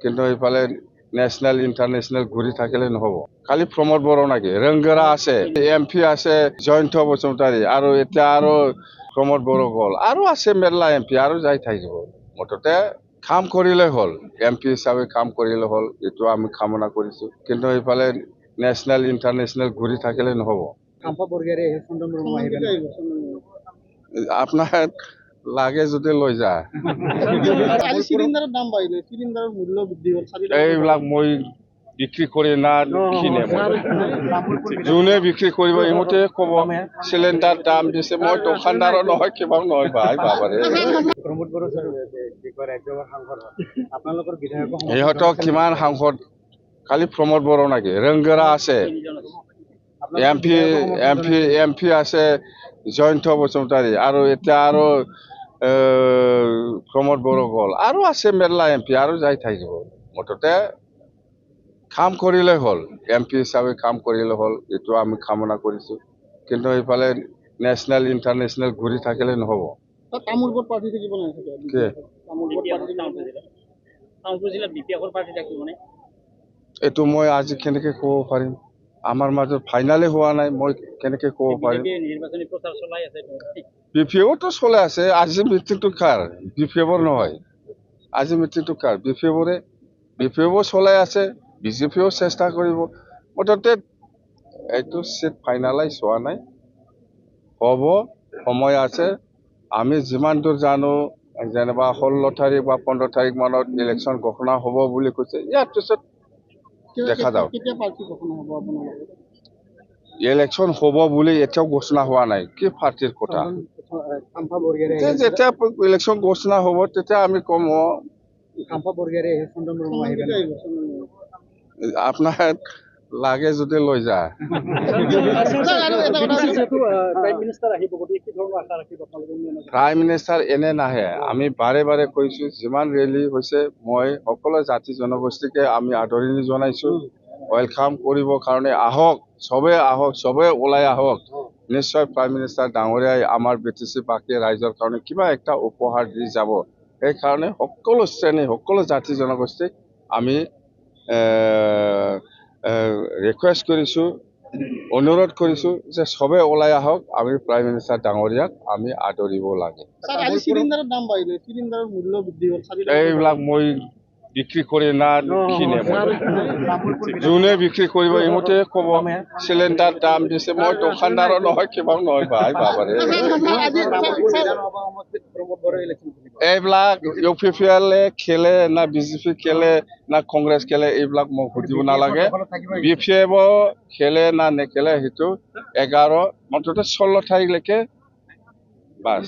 কিন্তু এইফালে national international ঘুৰি থাকিলে নহব। খালি প্ৰমোদ বড় নাকি ৰঙ্গেৰা আছে, এমপি আছে জয়ন্ত বসুমতাৰী, আৰু এতিয়া আৰু প্ৰমোদ বড়ো গল, আৰু আছে মেলা এমপি, আৰু যাই থাকিব। মুঠতে কাম কৰিলে হ'ল, এমপি হিচাপে কাম কৰিলে হ'ল, এইটো আমি কামনা কৰিছো। কিন্তু এইফালে ন্যাশনাল ইন্টারন্যাশনাল ঘুরি থাকিলে নহব। আপনার লাগে যদি লৈ যা। চিলিন্ডারের দাম বাড়িলে, চিলিন্ডারের মূল্য বৃদ্ধি হল, এইবিলাক মই বিক্রি করি না কিনে, যোনে বিক্রি কৰিব ইহঁতে কব চিলিন্ডাৰ দাম দিছে, মই দোকানদাৰও নহয় কিবাও নহয় ভাই বাবাৰে। ইহঁতক কিমান সাংসদ, খালি প্ৰমোদ বড়ো নাকি ৰঙ্গেৰা আছে, এমপি আছে জয়ন্ত বসুমতাৰী, আৰু এতিয়া আৰু প্ৰমোদ বড়ো গল, আৰু আছে মেলা এমপি, আৰু যাই থাকিব। মুঠতে কাম কৰিলে হ'ল, এমপি হিচাপে কাম কৰিলে হ'ল, এইটো আমি কামনা কৰিছো। কিন্তু এইফালে ন্যাশনাল ইন্টাৰন্যাশনাল ঘুৰি থাকিলে নহব। তামোলপুৰ পাৰ্টি থাকিব না কি এইটো মই আজি কেনেকে ক'ব পাৰিম, আমাৰ মাজত ফাইনালে হোৱা নাই, মই কেনেকে ক'ব পাৰিম। নিৰ্বাচনী প্ৰচাৰ চলাই আছে, বিপিএফতো চলে আছে। আজি মিটিংটো কাৰ? বিপিএফৰ নহয়, আজি মিটিংটো কাৰ? বিপিএফও চলাই আছে, বিজেপিও চেষ্টা কৰিব। মুঠতে এইটো চিট ফাইনালাইজ হোৱা নাই, হ'ব, সময় আছে। আমি যিমান দূৰ জানো, যেনিবা 16 তাৰিখ বা 15 তাৰিখ মানত ইলেকশ্যন ঘোষণা হ'ব বুলি কৈছে। ইয়াৰ পিছত দেখা যাওক। ইলেকশ্যন হ'ব বুলি এতিয়াও ঘোষণা হোৱা নাই, কি পাৰ্টিৰ কথা। যেতিয়া ইলেকশ্যন ঘোষণা হ'ব তেতিয়া আমি কম। আপনাৰ লাগে যদি লৈ যা। প্ৰাইম মিনিষ্টাৰ এনে নাহে, আমি বাৰে বাৰে কৈছো, যিমান ৰেলী হৈছে মই সকলো জাতি জনগোষ্ঠীকে আমি আদৰণি জনাইছো, ওয়েলকাম কৰিবৰ কাৰণে আহক, চবে ওলাই আহক। নিশ্চয় প্ৰাইম মিনিষ্টাৰ ডাঙৰীয়াই আমাৰ BTC বাকী ৰাইজৰ কাৰণে কিবা একটা উপহাৰ দি যাব। সেইকাৰণে সকলো শ্ৰেণী, সকলো জাতি জনগোষ্ঠীক আমি ৰিকুৱেষ্ট কৰিছো, অনুৰোধ কৰিছো যে চবে ওলাই আহক, আমি প্ৰাইম মিনিষ্টাৰ ডাঙৰীয়াক আমি আদৰিব লাগে। চিলিন্ডারের দাম বাড়িলে, চিলিন্ডারের মূল্য বৃদ্ধি হল, এইবিলাক মই বিক্রি করি না কিনে, যোনে বিক্রি কৰিব ইহঁতে কব চিলিন্ডাৰ দাম দিছে, মই দোকানদাৰও নহয় কিবাও নহয় ভাই বাবাৰে। এইবিলাক UPPL খেলে না বিজেপি খেলে না কংগ্রেস খেলে, এইবিলাক মোক সুধিব নালাগে। BPF খেলে না নেখেলে সেইটো 11 মুঠতে 16 তাৰিখলৈকে বাস।